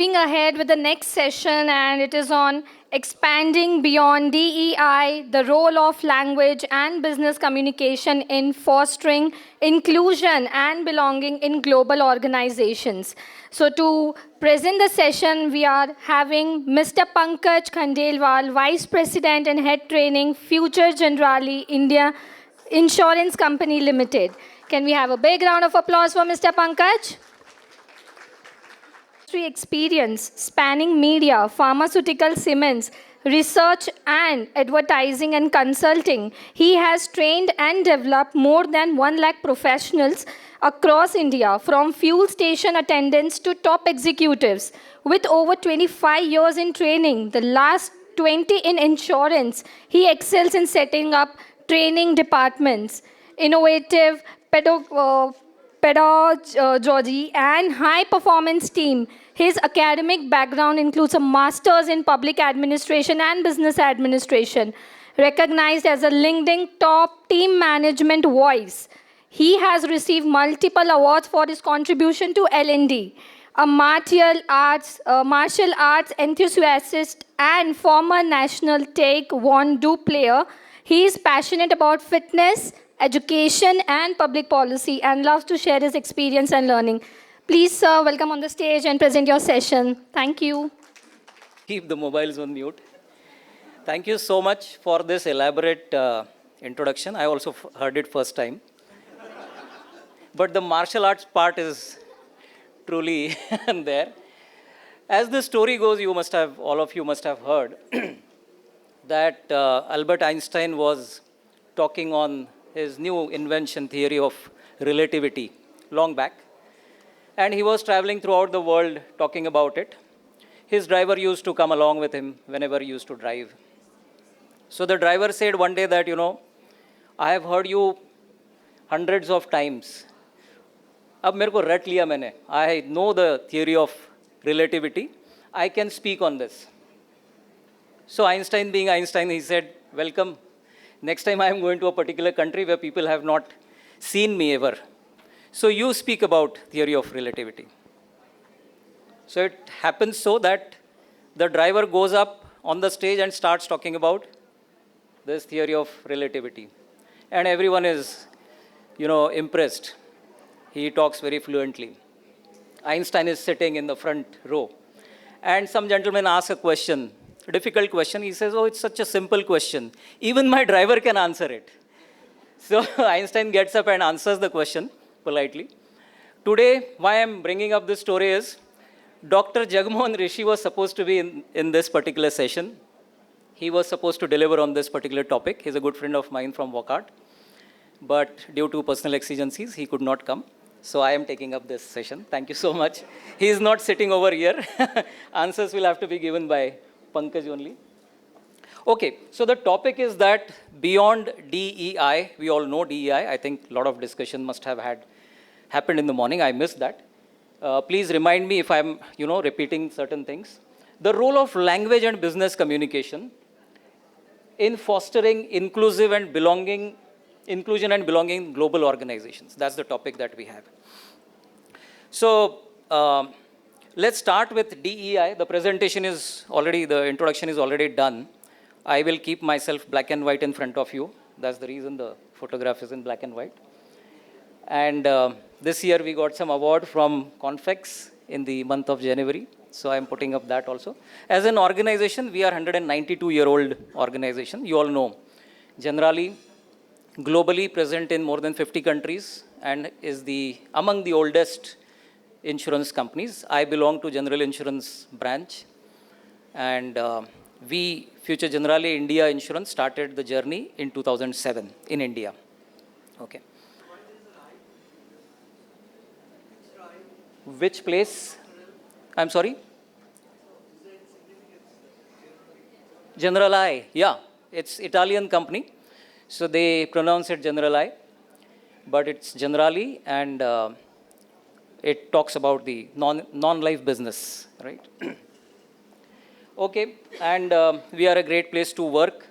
Moving ahead with the next session, and it is on expanding beyond DEI, the role of language and business communication in fostering inclusion and belonging in global organizations. So, to present the session, we are having Mr. Pankaj Khandewale, Vice President and Head Training, Future Generali India Insurance Company Limited. Can we have a big round of applause for Mr. Pankaj? Experience spanning media, pharmaceutical, Siemens, research and advertising and consulting. He has trained and developed more than 1 lakh professionals across India, from fuel station attendants to top executives. With over 25 years in training, the last 20 in insurance, he excels in setting up training departments, innovative pedagogy, and high performance team. His academic background includes a master's in public administration and business administration, recognized as a LinkedIn top team management voice. He has received multiple awards for his contribution to L&D, a martial arts enthusiast and former national taekwondo player. He is passionate about fitness, education, and public policy, and loves to share his experience and learning. Please, sir, welcome on the stage and present your session. Thank you. Keep the mobiles on mute. Thank you so much for this elaborate introduction. I also heard it first time. But the martial arts part is truly there. As the story goes, all of you must have heard that Albert Einstein was talking on his new invention, theory of relativity, long back. And he was traveling throughout the world talking about it. His driver used to come along with him whenever he used to drive. So the driver said one day that, I have heard you hundreds of times. अब मेरे को रट लिया मैंने. I know the theory of relativity. I can speak on this. So Einstein, being Einstein, he said, welcome. Next time I am going to a particular country where people have not seen me ever. So you speak about theory of relativity. So it happens so that the driver goes up on the stage and starts talking about this theory of relativity. And everyone is, impressed. He talks very fluently. Einstein is sitting in the front row. And some gentleman asks a question, a difficult question. He says, oh, it's such a simple question. Even my driver can answer it. So Einstein gets up and answers the question politely. Today, why I'm bringing up this story is, Dr. Jagmohan Rishi was supposed to be in this particular session. He was supposed to deliver on this particular topic. He's a good friend of mine from Wakart. But due to personal exigencies, he could not come. So I am taking up this session. Thank you so much. He is not sitting over here. Answers will have to be given by Pankaj only. Okay, so the topic is that beyond DEI, we all know DEI. I think a lot of discussion must have happened in the morning. I missed that. Please remind me if I'm, repeating certain things. The role of language and business communication in fostering inclusion and belonging in global organizations. That's the topic that we have. So let's start with DEI. The introduction is already done. I will keep myself black and white in front of you. That's the reason the photograph is in black and white. And this year we got some award from Confex in the month of January. So I'm putting up that also. As an organization, we are 192-year-old organization. You all know. Generally, globally present in more than 50 countries and is among the oldest insurance companies. I belong to General Insurance branch. And we, Future Generali India Insurance, started the journey in 2007 in India. Okay. Which place? I'm sorry? Generali, yeah. It's Italian company. So they pronounce it Generali, but it's Generali, and it talks about the non-life business, right? Okay, and we are a great place to work.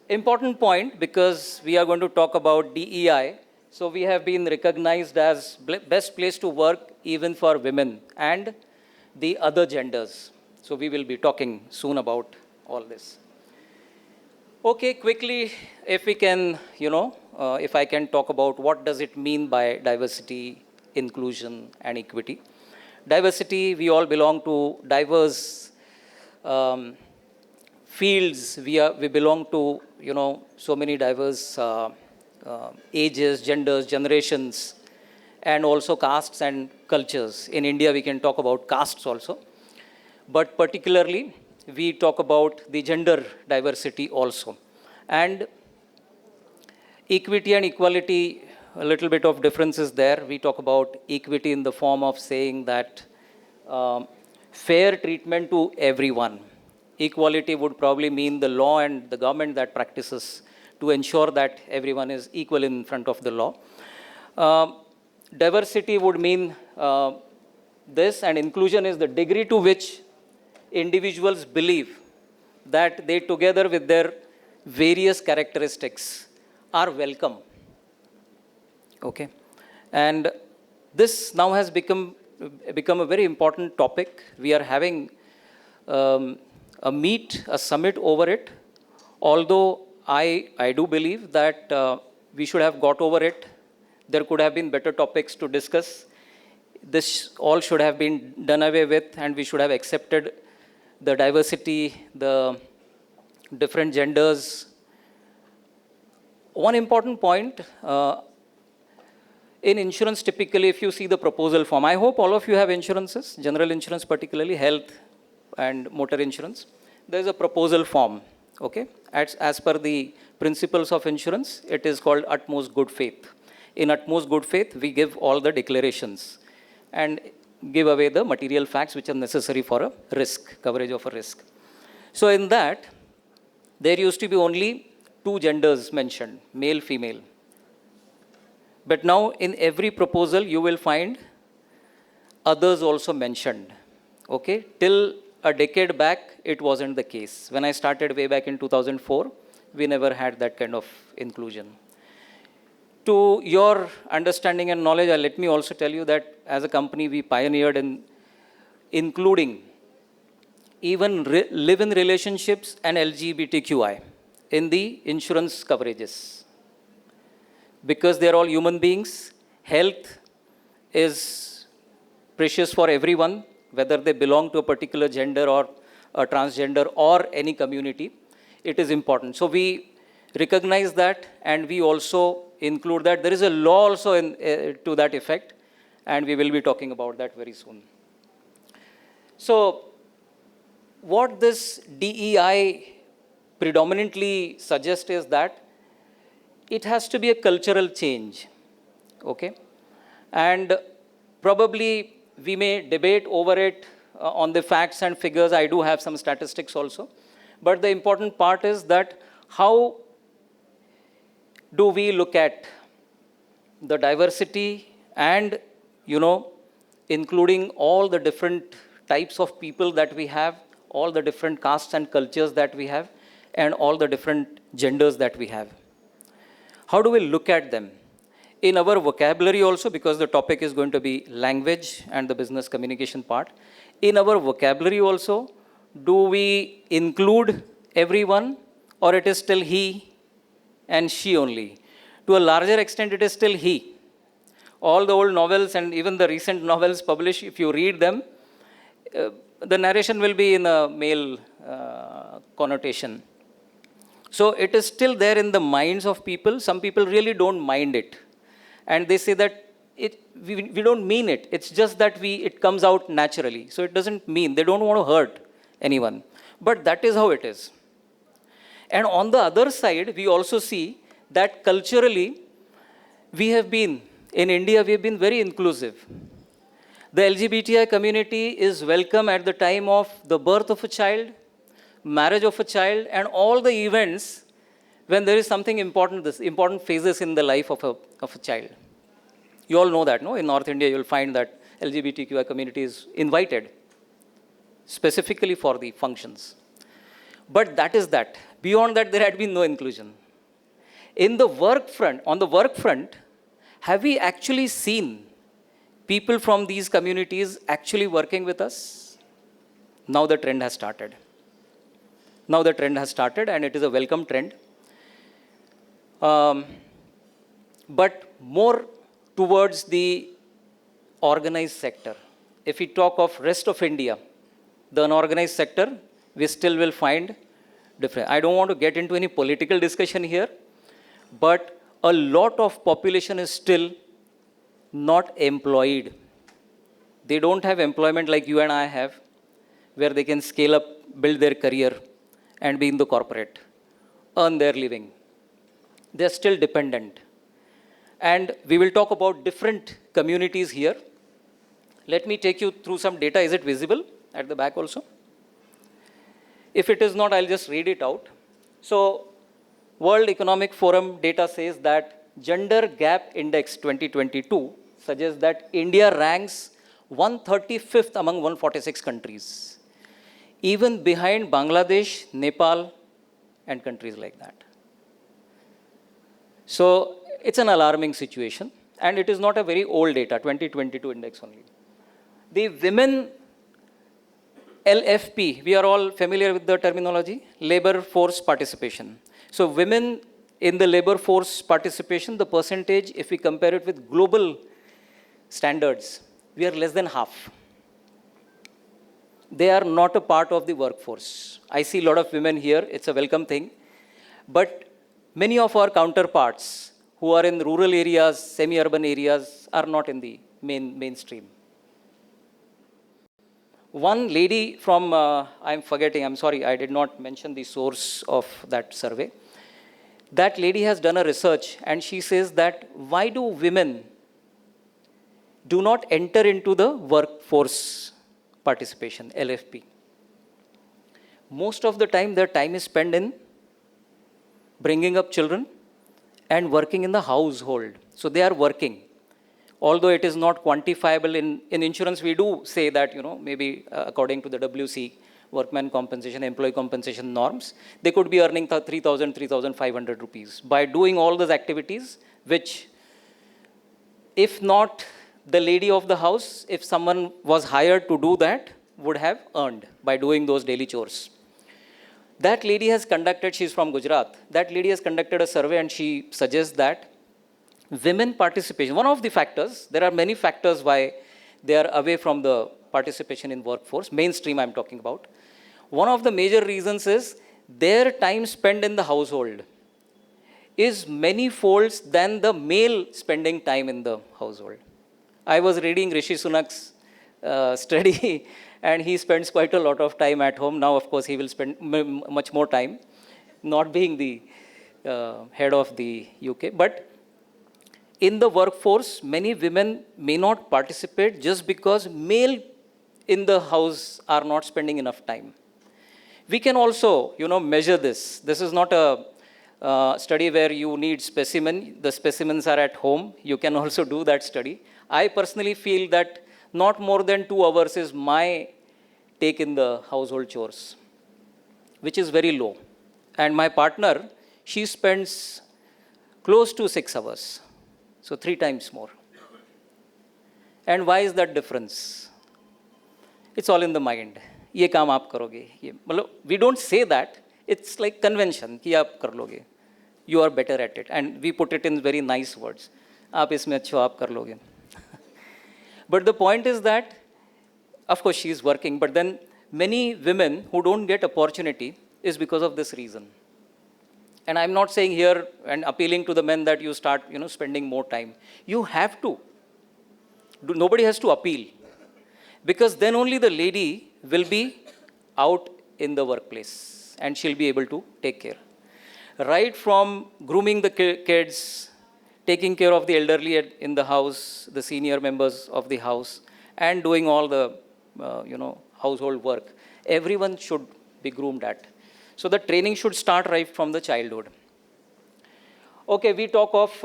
Important point, because we are going to talk about DEI. So we have been recognized as best place to work even for women. And the other genders. So we will be talking soon about all this. Okay, quickly, if we can, if I can talk about what does it mean by diversity, inclusion, and equity. Diversity, we all belong to diverse fields. We belong to, so many diverse ages, genders, generations, and also castes and cultures. In India, we can talk about castes also. But particularly, we talk about the gender diversity also. And equity and equality, a little bit of differences there. We talk about equity in the form of saying that fair treatment to everyone. Equality would probably mean the law and the government that practices to ensure that everyone is equal in front of the law. Diversity would mean this, and inclusion is the degree to which individuals believe that they, together with their various characteristics, are welcome. Okay, and this now has become a very important topic. We are having a summit over it. Although I do believe that we should have got over it. There could have been better topics to discuss. This all should have been done away with, and we should have accepted the diversity, the different genders. One important point, in insurance, typically, if you see the proposal form, I hope all of you have insurances, general insurance, particularly health and motor insurance. There is a proposal form, okay? As per the principles of insurance, it is called utmost good faith. In utmost good faith, we give all the declarations and give away the material facts which are necessary for a risk, coverage of a risk. So in that, there used to be only two genders mentioned, male, female. But now in every proposal, you will find others also mentioned. Okay? Till a decade back, it wasn't the case. When I started way back in 2004, we never had that kind of inclusion. To your understanding and knowledge, let me also tell you that as a company, we pioneered in including even live-in relationships and LGBTQI in the insurance coverages. Because they're all human beings, health is precious for everyone, whether they belong to a particular gender or a transgender or any community. It is important. So we recognize that, and we also include that. There is a law also to that effect, and we will be talking about that very soon. So what this DEI predominantly suggests is that it has to be a cultural change, okay? And probably we may debate over it on the facts and figures. I do have some statistics also. But the important part is that how do we look at the diversity and, including all the different types of people that we have, all the different castes and cultures that we have, and all the different genders that we have. How do we look at them? In our vocabulary also, because the topic is going to be language and the business communication part, in our vocabulary also, do we include everyone, or it is still he and she only? To a larger extent, it is still he. All the old novels and even the recent novels published, if you read them, the narration will be in a male connotation. So it is still there in the minds of people. Some people really don't mind it. And they say that we don't mean it. It's just that it comes out naturally. So it doesn't mean, they don't want to hurt anyone. But that is how it is. And on the other side, we also see that culturally, in India, we have been very inclusive. The LGBTI community is welcome at the time of the birth of a child, marriage of a child, and all the events when there is something important, important phases in the life of a child. You all know that, no? In North India, you'll find that LGBTQI community is invited specifically for the functions. But that is that. Beyond that, there had been no inclusion. On the work front, have we actually seen people from these communities actually working with us? Now the trend has started. Now the trend has started, and it is a welcome trend. But more towards the organized sector. If we talk of rest of India, the unorganized sector, we still will find different. I don't want to get into any political discussion here, but a lot of population is still not employed. They don't have employment like you and I have, where they can scale up, build their career, and be in the corporate, earn their living. They're still dependent. And we will talk about different communities here. Let me take you through some data. Is it visible at the back also? If it is not, I'll just read it out. So, World Economic Forum data says that Gender Gap Index 2022 suggests that India ranks 135th among 146 countries, even behind Bangladesh, Nepal, and countries like that. So, it's an alarming situation, and it is not a very old data, 2022 index only. The women LFP, we are all familiar with the terminology, labor force participation. So women in the labor force participation, the percentage, if we compare it with global standards, we are less than half. They are not a part of the workforce. I see a lot of women here, it's a welcome thing. But many of our counterparts who are in rural areas, semi-urban areas, are not in the mainstream. One lady from, I'm forgetting, I'm sorry, I did not mention the source of that survey. That lady has done a research, and she says that why do women do not enter into the workforce participation, LFP? Most of the time, their time is spent in bringing up children and working in the household. So they are working. Although it is not quantifiable in insurance, we do say that, maybe according to the WC, workman compensation, employee compensation norms, they could be earning 3,000, 3,500 rupees by doing all those activities, which, if not the lady of the house, if someone was hired to do that, would have earned by doing those daily chores. That lady has conducted, she's from Gujarat, that lady has conducted a survey, and she suggests that women participation, one of the factors, there are many factors why they are away from the participation in workforce, mainstream I'm talking about. One of the major reasons is their time spent in the household is many folds than the male spending time in the household. I was reading Rishi Sunak's study, and he spends quite a lot of time at home. Now, of course, he will spend much more time, not being the head of the UK. But in the workforce, many women may not participate just because male in the house are not spending enough time. We can also, measure this. This is not a study where you need specimen. The specimens are at home. You can also do that study. I personally feel that not more than 2 hours is my take in the household chores, which is very low. And my partner, she spends close to 6 hours. So 3 times more. And why is that difference? It's all in the mind. ये काम आप करोगे, ये मतलब we don't say that. It's like convention कि आप कर लोगे. You are better at it, and we put it in very nice words. आप इसमें अच्छे हो, आप कर लोगे. But the point is that, of course, she is working, but then many women who don't get opportunity is because of this reason. And I'm not saying here and appealing to the men that you start, spending more time. You have to. Nobody has to appeal. Because then only the lady will be out in the workplace and she'll be able to take care. Right from grooming the kids, taking care of the elderly in the house, the senior members of the house, and doing all the, household work. Everyone should be groomed at. So the training should start right from the childhood. Okay, we talk of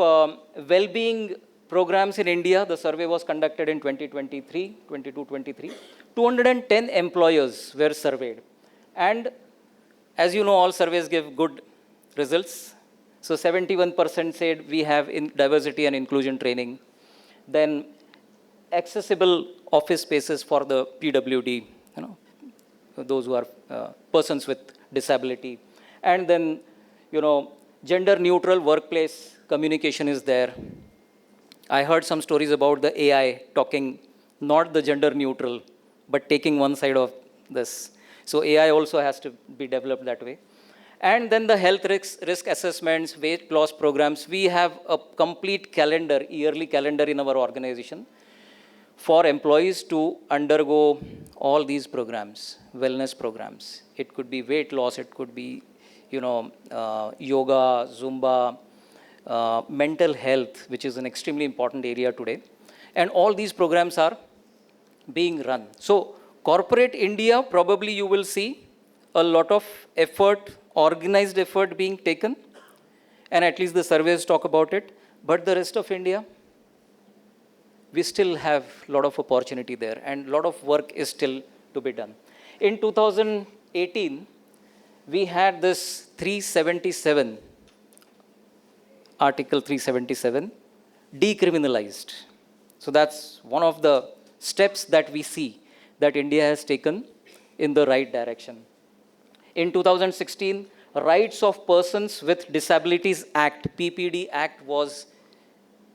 well-being programs in India. The survey was conducted in 22-23. 210 employers were surveyed. And as you know, all surveys give good results. So 71% said we have in diversity and inclusion training. Then accessible office spaces for the PWD, those who are persons with disability. And then, gender neutral workplace communication is there. I heard some stories about the AI talking, not the gender neutral, but taking one side of this. So AI also has to be developed that way. And then the health risk assessments, weight loss programs. We have a complete calendar, yearly calendar in our organization for employees to undergo all these programs, wellness programs. It could be weight loss, it could be, yoga, Zumba, mental health, which is an extremely important area today. And all these programs are being run. So corporate India, probably you will see a lot of effort, organized effort being taken, and at least the surveys talk about it. But the rest of India, we still have a lot of opportunity there, and a lot of work is still to be done. In 2018, we had this 377, Article 377, decriminalized. So that's one of the steps that we see that India has taken in the right direction. In 2016, Rights of Persons with Disabilities Act, PPD Act, was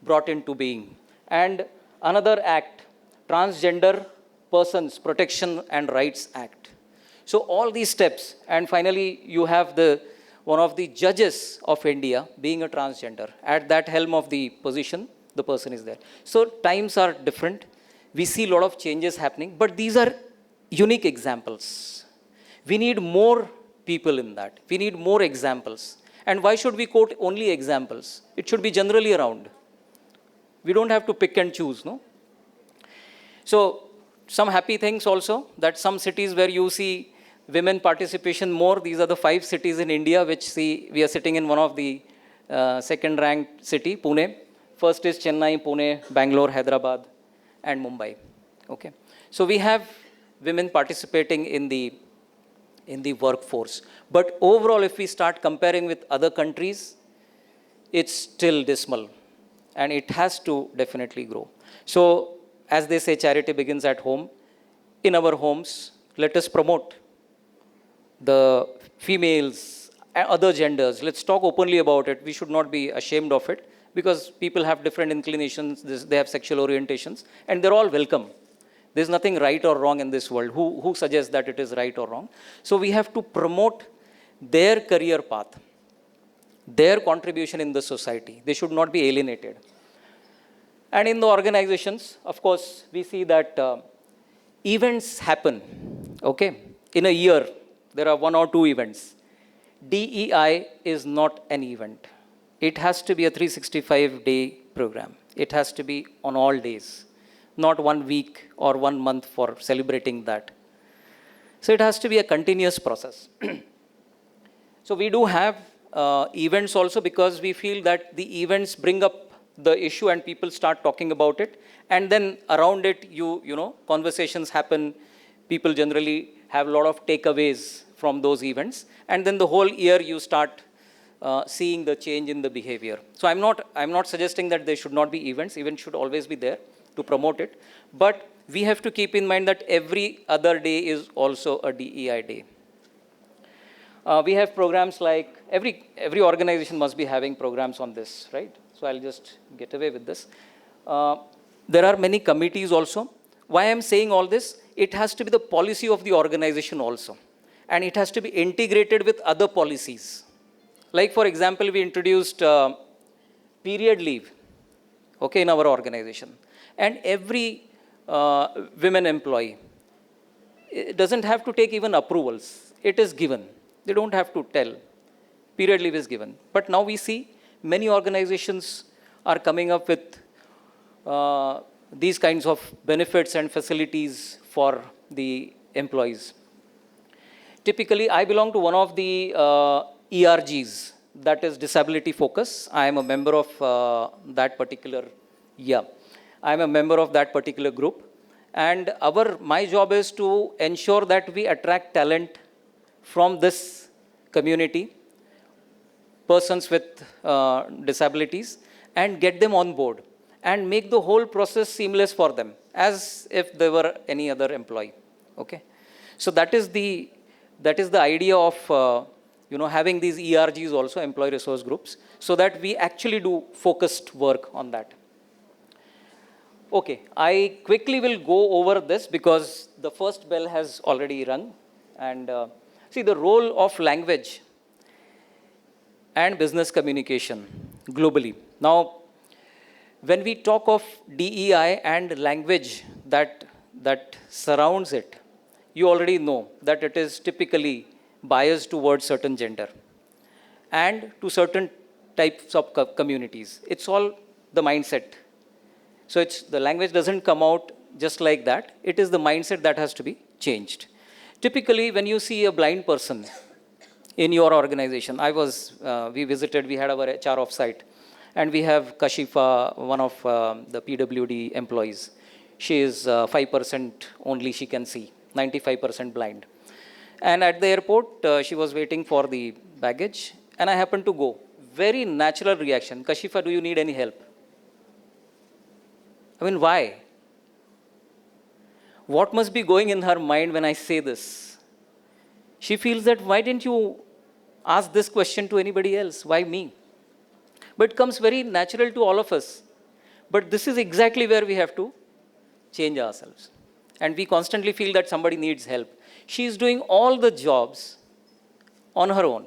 brought into being. And another act, Transgender Persons Protection and Rights Act. So all these steps, and finally you have one of the judges of India being a transgender. At that helm of the position, the person is there. So times are different. We see a lot of changes happening, but these are unique examples. We need more people in that. We need more examples. And why should we quote only examples? It should be generally around. We don't have to pick and choose, no? So some happy things also, that some cities where you see women participation more, these are the 5 cities in India which we are sitting in one of the second ranked city, Pune. First is Chennai, Pune, Bangalore, Hyderabad, and Mumbai. Okay. So we have women participating in the workforce. But overall, if we start comparing with other countries, it's still dismal. And it has to definitely grow. So, as they say, charity begins at home. In our homes, let us promote the females and other genders. Let's talk openly about it. We should not be ashamed of it, because people have different inclinations, they have sexual orientations, and they're all welcome. There's nothing right or wrong in this world. Who suggests that it is right or wrong? So we have to promote their career path, their contribution in the society. They should not be alienated. And in the organizations, of course, we see that events happen. Okay, in a year, there are 1 or 2 events. DEI is not an event. It has to be a 365-day program. It has to be on all days, not 1 week or 1 month for celebrating that. So it has to be a continuous process. So we do have events also, because we feel that the events bring up the issue and people start talking about it. And then around it, conversations happen. People generally have a lot of takeaways from those events. And then the whole year you start seeing the change in the behavior. So I'm not suggesting that there should not be events. Events should always be there to promote it. But we have to keep in mind that every other day is also a DEI day. We have programs like, every organization must be having programs on this, right? So I'll just get away with this. There are many committees also. Why I'm saying all this? It has to be the policy of the organization also. And it has to be integrated with other policies. Like, for example, we introduced period leave, okay, in our organization. And every women employee, it doesn't have to take even approvals. It is given. They don't have to tell. Period leave is given. But now we see many organizations are coming up with these kinds of benefits and facilities for the employees. Typically, I belong to one of the ERGs, that is Disability Focus. I am a member of that particular, I am a member of that particular group. And my job is to ensure that we attract talent from this community, persons with disabilities, and get them on board. and make the whole process seamless for them as if they were any other employee. Okay, so that is the idea of having these ERGs also, employee resource groups, so that we actually do focused work on that. Okay, I quickly will go over this because the first bell has already rung. And see, the role of language and business communication globally. Now, when we talk of DEI and language that surrounds it, you already know that it is typically biased towards certain gender and to certain types of communities. It's all the mindset. So the language doesn't come out just like that. It is the mindset that has to be changed. Typically, when you see a blind person in your organization, we visited, we had our HR offsite, and we have Kashifa, one of the PWD employees. She is 5% only she can see, 95% blind. And at the airport, she was waiting for the baggage, and I happened to go. Very natural reaction. Kashifa, do you need any help? I mean, why? What must be going in her mind when I say this? She feels that, why didn't you ask this question to anybody else? Why me? But it comes very natural to all of us. But this is exactly where we have to change ourselves. And we constantly feel that somebody needs help. She is doing all the jobs on her own.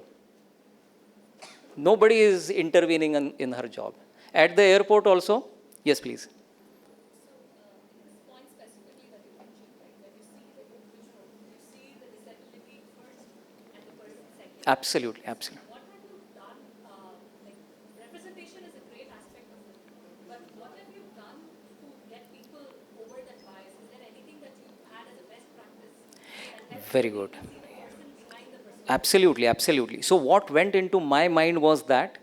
Nobody is intervening in her job. At the airport also, yes, please. Absolutely, absolutely. What have you done? Representation is a great aspect of it. But what have you done to get people over that bias? Is there anything that you add as a best practice that helps Very good. see the person behind the person? Absolutely, absolutely. So what went into my mind was that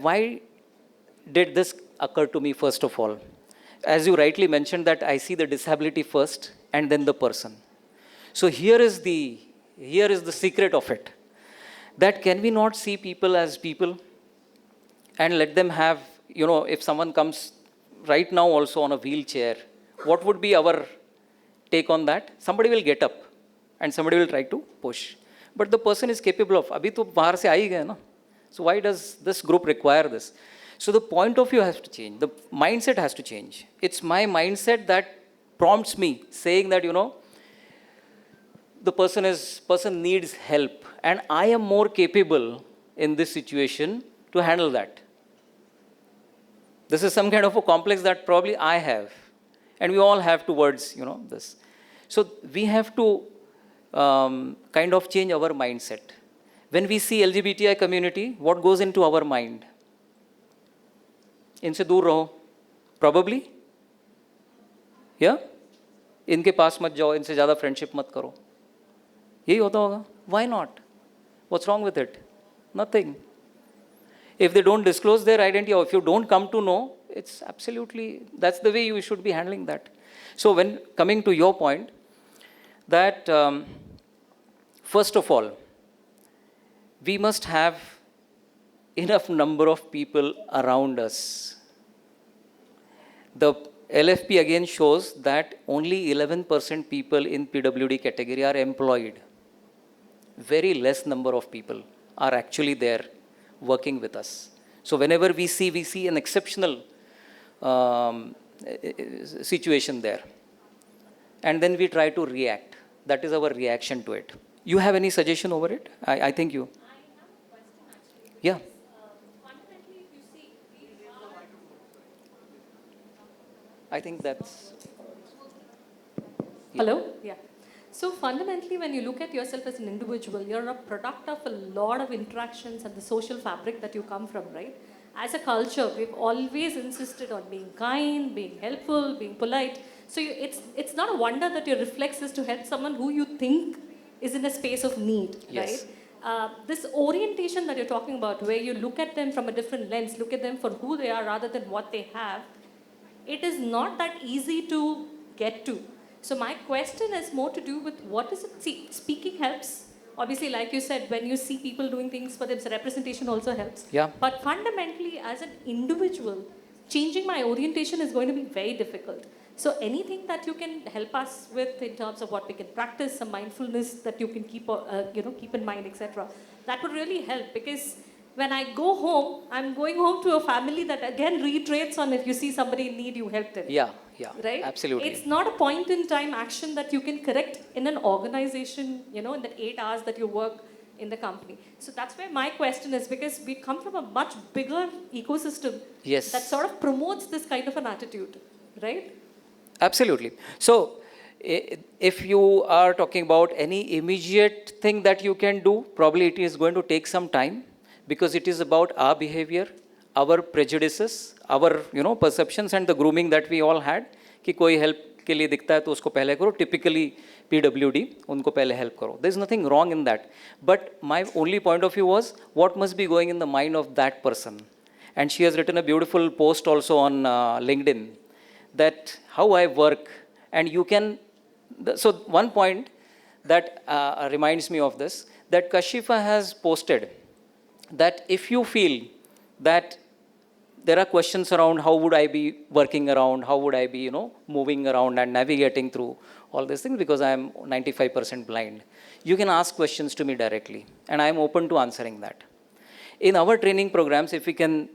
why did this occur to me first of all? As you rightly mentioned, that I see the disability first and then the person. So here is the secret of it. That can we not see people as people and let them have, if someone comes right now also on a wheelchair, what would be our take on that? Somebody will get up and somebody will try to push. But the person is capable of, abhi to bahar se aa hi gaya na. So why does this group require this? So the point of view has to change. The mindset has to change. It's my mindset that prompts me saying that, the person needs help, and I am more capable in this situation to handle that. This is some kind of a complex that probably I have, and we all have towards this. So we have to kind of change our mindset. When we see LGBTI community, what goes into our mind? इनसे दूर रहो, probably, yeah? इनके पास मत जाओ, इनसे ज़्यादा friendship मत करो. यही होता होगा. Why not? What's wrong with it? Nothing. If they don't disclose their identity, or if you don't come to know, it's absolutely, that's the way you should be handling that. So when coming to your point, that first of all, we must have enough number of people around us. The LFP again shows that only 11% people in PWD category are employed. Very less number of people are actually there working with us. So whenever we see an exceptional situation there. And then we try to react. That is our reaction to it. You have any suggestion over it? I think you. I have a question actually. Yeah. Fundamentally, if you see, we are. I think that's. Hello? Yeah. So fundamentally, when you look at yourself as an individual, you're a product of a lot of interactions and the social fabric that you come from, right? As a culture, we've always insisted on being kind, being helpful, being polite. So it's not a wonder that your reflex is to help someone who you think is in a space of need, Yes. right? This orientation that you're talking about, where you look at them from a different lens, look at them for who they are rather than what they have, it is not that easy to get to. So my question is more to do with what is it? See, speaking helps. Obviously, like you said, when you see people doing things for them, so representation also helps. Yeah. But fundamentally, as an individual, changing my orientation is going to be very difficult. So anything that you can help us with in terms of what we can practice, some mindfulness that you can keep in mind, etc. That would really help, because when I go home, I'm going home to a family that again reiterates on, if you see somebody in need, you help them. Yeah, yeah, Right? absolutely. It's not a point in time action that you can correct in an organization, in the 8 hours that you work in the company. So that's where my question is, because we come from a much bigger ecosystem Yes. that sort of promotes this kind of an attitude, right? Absolutely. So, if you are talking about any immediate thing that you can do, probably it is going to take some time, because it is about our behavior, our prejudices, our perceptions, and the grooming that we all had. कि कोई help के लिए दिखता है तो उसको पहले करो. Typically PWD उनको पहले help करो. There is nothing wrong in that. But my only point of view was what must be going in the mind of that person. And she has written a beautiful post also on LinkedIn, that how I work, and you can. So one point that reminds me of this, that Kashifa has posted that if you feel that there are questions around how would I be working around, how would I be moving around and navigating through all these things, because I am 95% blind, you can ask questions to me directly, and I am open to answering that. In our training programs, if we can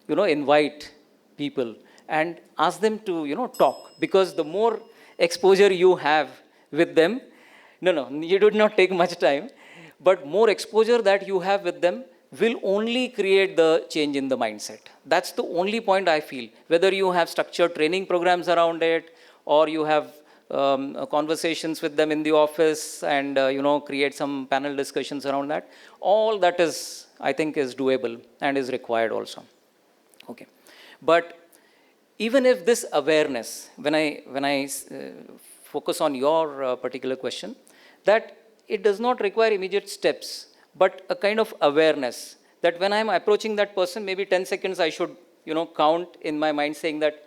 invite people and ask them to talk, because the more exposure you have with them, you do not take much time, but more exposure that you have with them will only create the change in the mindset. That's the only point I feel. Whether you have structured training programs around it, or you have conversations with them in the office and create some panel discussions around that, all that is, I think, is doable and is required also. Okay, but even if this awareness, when I focus on your particular question, that it does not require immediate steps, but a kind of awareness that when I'm approaching that person, maybe 10 seconds I should count in my mind, saying that,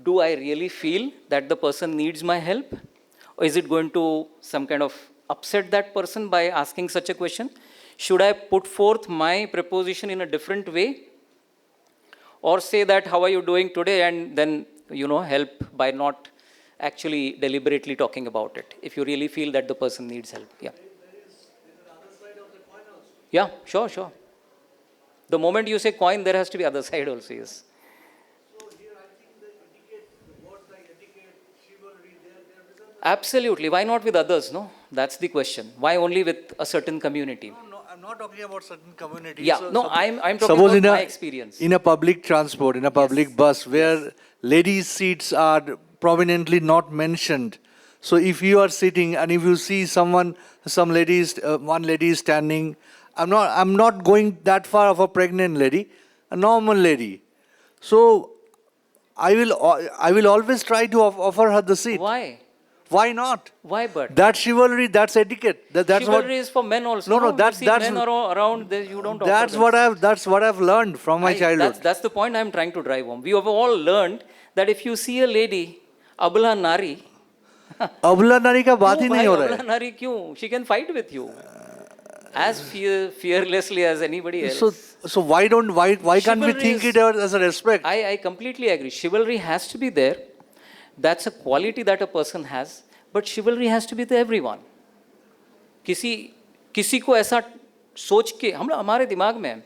do I really feel that the person needs my help, or is it going to some kind of upset that person by asking such a question? Should I put forth my proposition in a different way, or say that how are you doing today, and then help by not actually deliberately talking about it, if you really feel that the person needs help? Yeah. Yeah, sure. The moment you say coin, there has to be other side also, yes. So here I think the etiquette, the words like etiquette, chivalry, they're becoming... Absolutely. Why not with others, no? That's the question. Why only with a certain community? No, I'm not talking about certain community. Yeah, So, I'm talking about my experience. In a public transport, in a public bus, where ladies' seats are prominently not mentioned. So if you are sitting and if you see one lady is standing, I'm not going that far of a pregnant lady, a normal lady. So I will always try to offer her the seat. Why? Why not? Why but? That's chivalry, that's etiquette. That's Chivalry is for men also. No, that's men around. You don't. That's what I've learned from my childhood. That's the point I'm trying to drive home. We have all learned that if you see a lady, abla nari. Abla nari ka baat hi nahi ho raha hai. Abla nari kyun? She can fight with you as fearlessly as anybody else. So why can't we think it as a respect? I completely agree. Chivalry has to be there. That's a quality that a person has. But chivalry has to be to everyone. किसी को ऐसा सोच के हमारे दिमाग में,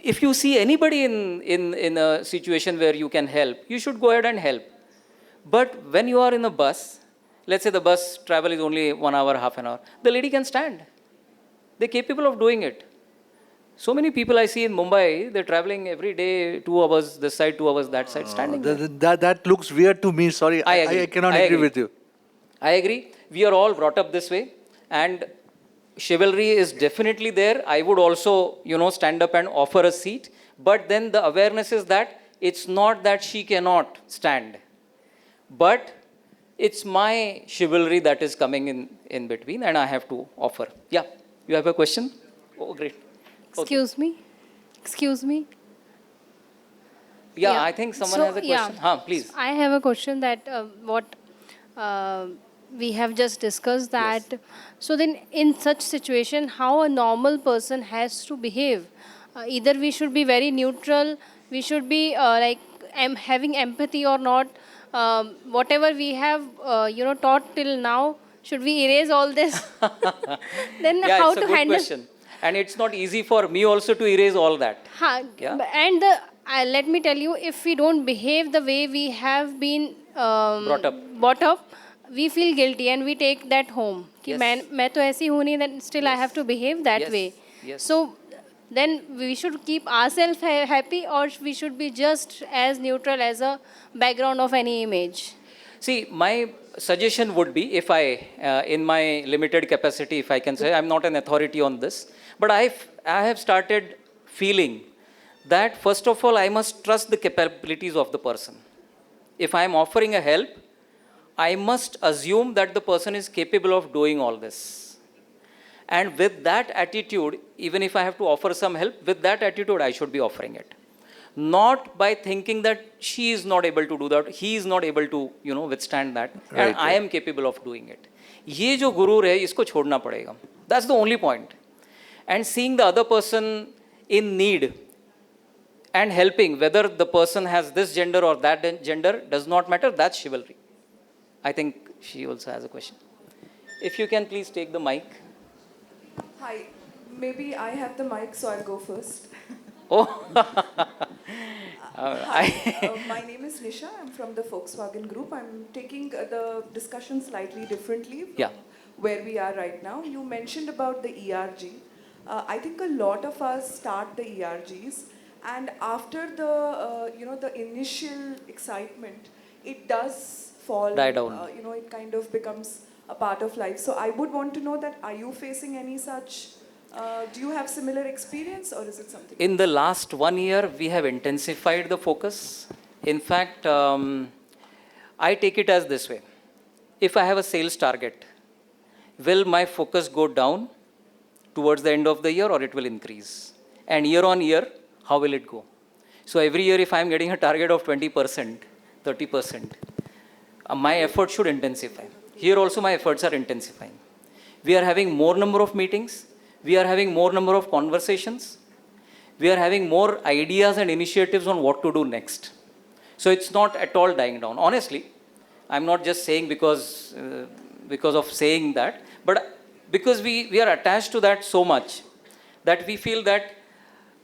if you see anybody in a situation where you can help, you should go ahead and help. But when you are in a bus, let's say the bus travel is only 1 hour, half an hour, the lady can stand. They're capable of doing it. So many people I see in Mumbai, they're traveling every day 2 hours this side, 2 hours that side, standing there. That looks weird to me. Sorry, I cannot agree with you. I agree. We are all brought up this way, and chivalry is definitely there. I would also, stand up and offer a seat. But then the awareness is that it's not that she cannot stand, but it's my chivalry that is coming in between, and I have to offer. Yeah, you have a question? Oh, great. Excuse me. Yeah, I think someone has a question. Please. I have a question that what we have just discussed that. Yes. So then in such situation, how a normal person has to behave? Either we should be very neutral, we should be having empathy or not, whatever we have, taught till now, should we erase all this? Then Yeah, how it's a to good handle? question. And it's not easy for me also to erase all that. Yeah. And let me tell you, if we don't behave the way we have been brought up, we feel guilty and we take that home. कि Yes. मैं तो ऐसी हूँ नहीं, then still I have to behave that Yes. way. Yes. So then we should keep ourselves happy, or we should be just as neutral as a background of any image. See, my suggestion would be, if I, in my limited capacity, if I can say, I'm not an authority on this, but I have started feeling that first of all, I must trust the capabilities of the person. If I am offering a help, I must assume that the person is capable of doing all this. And with that attitude, even if I have to offer some help, with that attitude, I should be offering it. Not by thinking that she is not able to do that, he is not able to, withstand that, and I am capable of doing it. ये जो गुरूर है, इसको छोड़ना पड़ेगा. That's the only point. And seeing the other person in need and helping, whether the person has this gender or that gender, does not matter. That's chivalry. I think she also has a question. If you can please take the mic. Hi, maybe I have the mic, so I'll go first. Oh, My name is Nisha. I'm from the Volkswagen Group. I'm taking the discussion slightly differently from Yeah. where we are right now. You mentioned about the ERG. I think a lot of us start the ERGs, and after the initial excitement, it does fall. Die down. It kind of becomes a part of life. So I would want to know that, are you facing any such? Do you have similar experience, or is it something? In the last 1 year, we have intensified the focus. In fact, I take it as this way. If I have a sales target, will my focus go down towards the end of the year, or it will increase? And year on year, how will it go? So every year, if I am getting a target of 20%, 30%, my effort should intensify. Here also my efforts are intensifying. We are having more number of meetings. We are having more number of conversations. We are having more ideas and initiatives on what to do next. So it's not at all dying down. Honestly, I'm not just saying because of saying that, but because we are attached to that so much that we feel that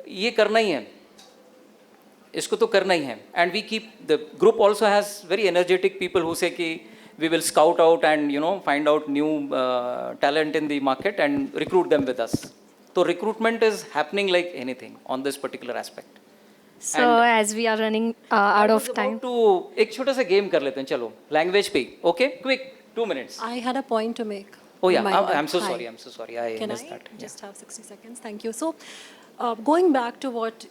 ये करना ही है, इसको तो करना ही है. And we keep, the group also has very energetic people who say कि we will scout out and find out new talent in the market and recruit them with us. So recruitment is happening like anything on this particular aspect. So as we are running out of time. तो एक छोटा सा game कर लेते हैं, चलो language पे. Okay, quick, 2 minutes. I had a point to make. Oh yeah, Reminder. I'm so Hi. sorry. I Can missed I that. just have 60 seconds? Thank you. So, going back to what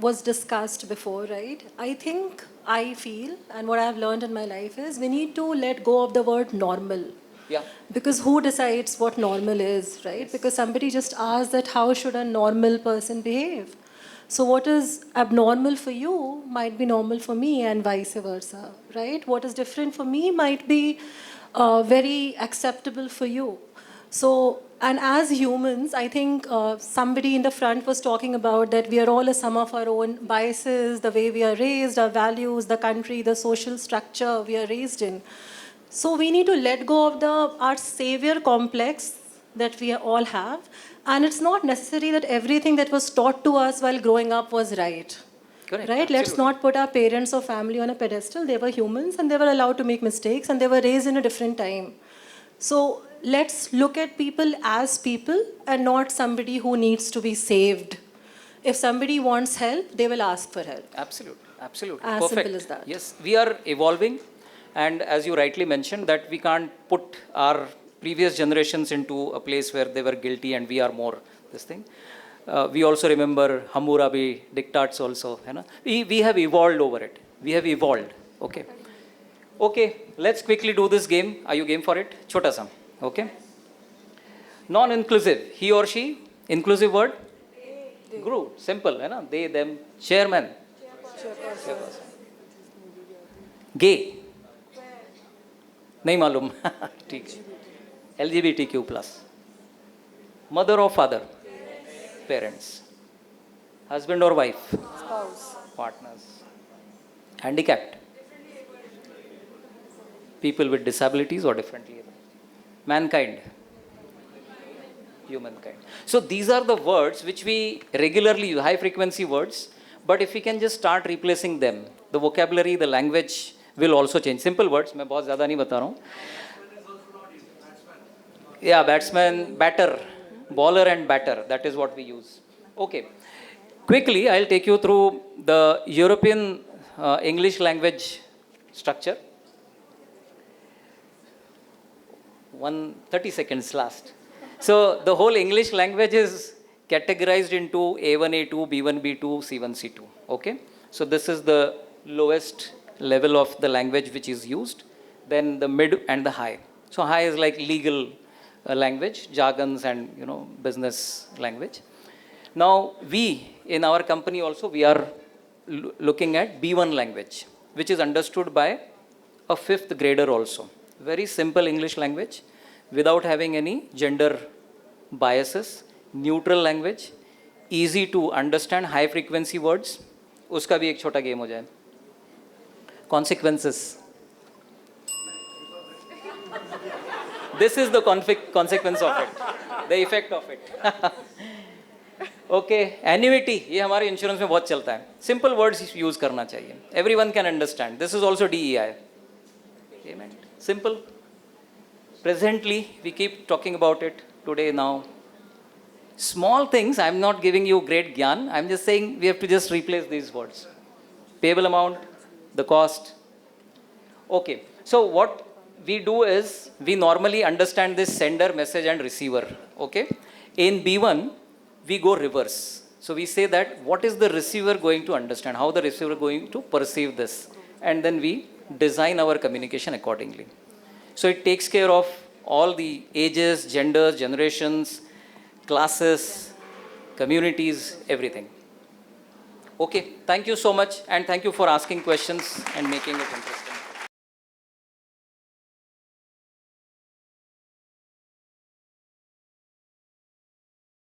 was discussed before, right? I feel, and what I've learned in my life is, we need to let go of the word normal. Yeah. Because who decides what normal is, right? Because somebody just asked that how should a normal person behave? So what is abnormal for you might be normal for me, and vice versa, right? What is different for me might be very acceptable for you. So, and as humans, I think somebody in the front was talking about that we are all a sum of our own biases, the way we are raised, our values, the country, the social structure we are raised in. So we need to let go of our savior complex that we all have. And it's not necessary that everything that was taught to us while growing up was right. Correct. Right? Let's Absolutely. not put our parents or family on a pedestal. They were humans and they were allowed to make mistakes and they were raised in a different time. So let's look at people as people and not somebody who needs to be saved. If somebody wants help, they will ask for help. Absolutely. As Perfect. simple as that. Yes, we are evolving, and as you rightly mentioned, that we can't put our previous generations into a place where they were guilty and we are more this thing. We also remember Hammurabi diktats also. We have evolved over it. We have evolved. Okay, let's quickly do this game. Are you game for it? Chota sa. Okay. Non-inclusive. He or she. Inclusive word? Group. Simple. They, them. Chairman. Chairperson. Gay. नहीं मालूम. ठीक है. LGBTQ+. Mother or father? Parents. Husband or wife? Spouse. Partners. Handicapped. People with disabilities or differently. Mankind. Humankind. So these are the words which we regularly use, high frequency words. But if we can just start replacing them, the vocabulary, the language will also change. Simple words, मैं बहुत ज़्यादा नहीं बता रहा हूँ. Yeah, batsman, batter, bowler and batter. That is what we use. Okay. Quickly, I'll take you through the European English language structure. 30 seconds last. So the whole English language is categorized into A1, A2, B1, B2, C1, C2. Okay. So this is the lowest level of the language which is used. Then the mid and the high. So high is like legal language, jargons and business language. Now we in our company also we are looking at B1 language, which is understood by a 5th grader also. Very simple English language without having any gender biases, neutral language, easy to understand, high frequency words. उसका भी एक छोटा game हो जाए. Consequences. This is the consequence of it, the effect of it. Okay, annuity, ये हमारे insurance में बहुत चलता है. Simple words use करना चाहिए. Everyone can understand. This is also DEI. Payment. Simple. Presently, we keep talking about it today now. Small things, I'm not giving you great gyan. I'm just saying we have to just replace these words. Payable amount, the cost. Okay, so what we do is, we normally understand this sender, message and receiver. Okay. In B1, we go reverse. So we say that what is the receiver going to understand, how the receiver going to perceive this. And then we design our communication accordingly. So it takes care of all the ages, genders, generations, classes, communities, everything. Okay, thank you so much and thank you for asking questions and making it interesting.